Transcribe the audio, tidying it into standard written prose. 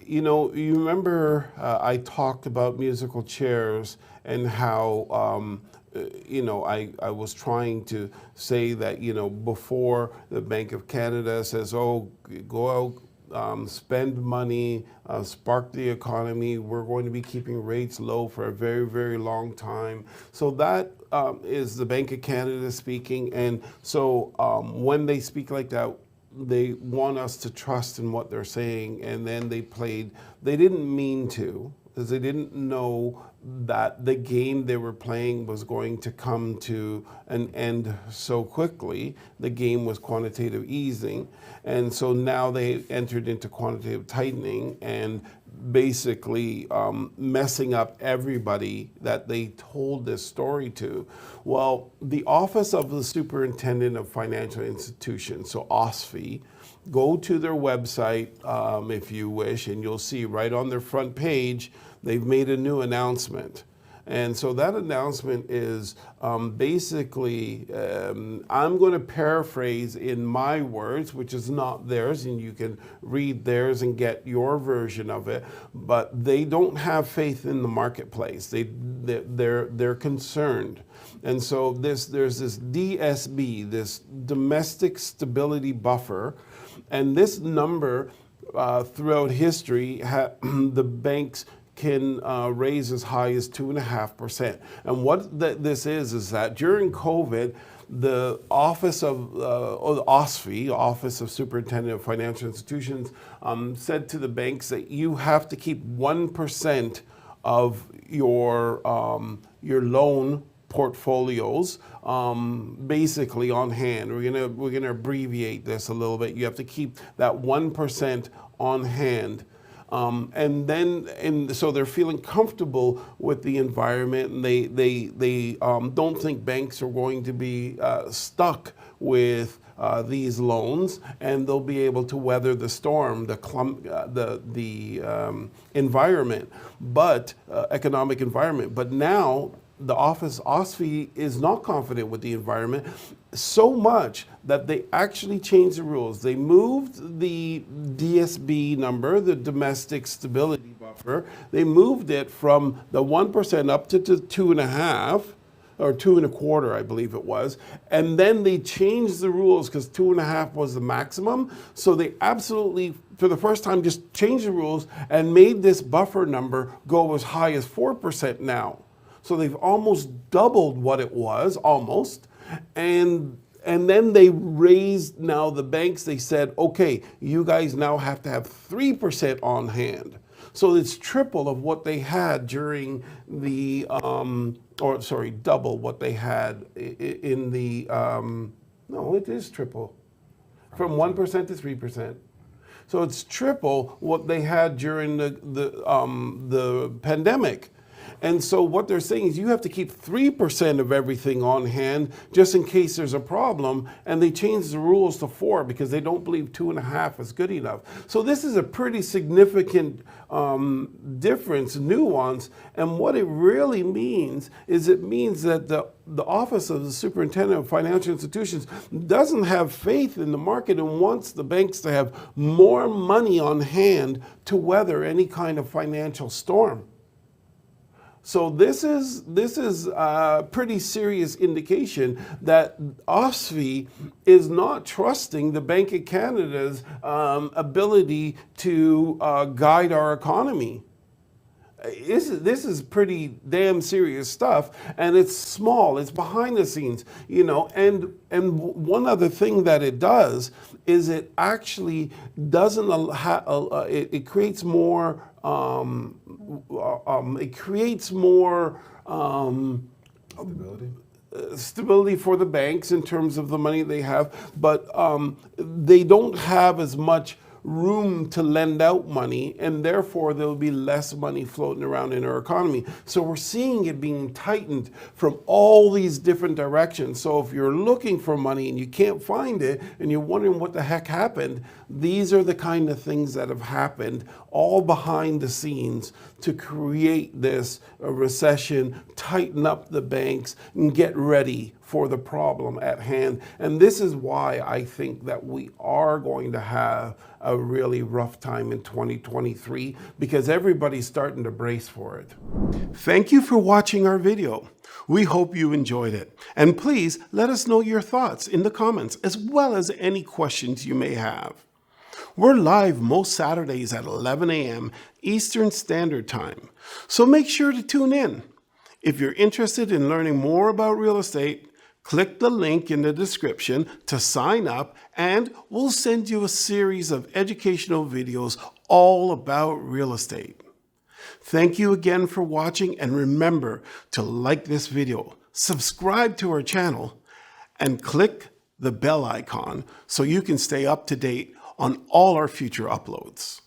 You remember I talked about musical chairs and how, I was trying to say that, before the Bank of Canada says, oh, go out, spend money, spark the economy, we're going to be keeping rates low for a very, very long time. So that is the Bank of Canada speaking. And so when they speak like that, they want us to trust in what they're saying, and then they didn't mean to, because they didn't know that the game they were playing was going to come to an end so quickly. The game was quantitative easing, and so now they entered into quantitative tightening and basically messing up everybody that they told this story to. Well, the Office of the Superintendent of Financial Institutions, so OSFI, go to their website if you wish, and you'll see right on their front page, they've made a new announcement. And so that announcement is basically, I'm going to paraphrase in my words, which is not theirs, and you can read theirs and get your version of it. But they don't have faith in the marketplace. They're concerned. And so there's this DSB, this domestic stability buffer, and this number throughout history, the banks can raise as high as 2.5%. And what this is that during COVID, the Office of OSFI, Office of Superintendent of Financial Institutions, said to the banks that you have to keep 1% of your loan portfolios basically on hand. We're gonna abbreviate this a little bit. You have to keep that 1% on hand. So they're feeling comfortable with the environment, and they don't think banks are going to be stuck with these loans, and they'll be able to weather the storm, the environment, but economic environment. But now the office OSFI is not confident with the environment, so much that they actually changed the rules. They moved the DSB number, the domestic stability buffer, they moved it from the 1% up to 2.5%, or 2.25%, I believe it was. And then they changed the rules because 2.5% was the maximum. So they absolutely, for the first time, just changed the rules and made this buffer number go as high as 4% now. So they've almost doubled what it was, almost. And then they raised, now the banks, they said, okay, you guys now have to have 3% on hand. So it's triple of what they had during the, double what they had in the, no, it is triple. From 1% to 3%. So it's triple what they had during the pandemic. And so what they're saying is you have to keep 3% of everything on hand just in case there's a problem. And they changed the rules to 4% because they don't believe 2.5% is good enough. So this is a pretty significant difference, nuance. And what it really means is it means that the Office of the Superintendent of Financial Institutions doesn't have faith in the market and wants the banks to have more money on hand to weather any kind of financial storm. So this is a pretty serious indication that OSFI is not trusting the Bank of Canada's ability to guide our economy. This is pretty damn serious stuff, and it's small, it's behind the scenes, and one other thing that it does is it actually doesn't it creates more stability for the banks in terms of the money they have, but they don't have as much room to lend out money, and therefore there will be less money floating around in our economy. So we're seeing it being tightened from all these different directions. So if you're looking for money and you can't find it and you're wondering what the heck happened, these are the kind of things that have happened all behind the scenes to create this recession, tighten up the banks, and get ready for the problem at hand. And this is why I think that we are going to have a really rough time in 2023, because everybody's starting to brace for it. Thank you for watching our video. We hope you enjoyed it. And please let us know your thoughts in the comments, as well as any questions you may have. We're live most Saturdays at 11 a.m. Eastern Standard Time, so make sure to tune in. If you're interested in learning more about real estate, click the link in the description to sign up, and we'll send you a series of educational videos all about real estate. Thank you again for watching, and remember to like this video, subscribe to our channel, and click the bell icon so you can stay up to date on all our future uploads.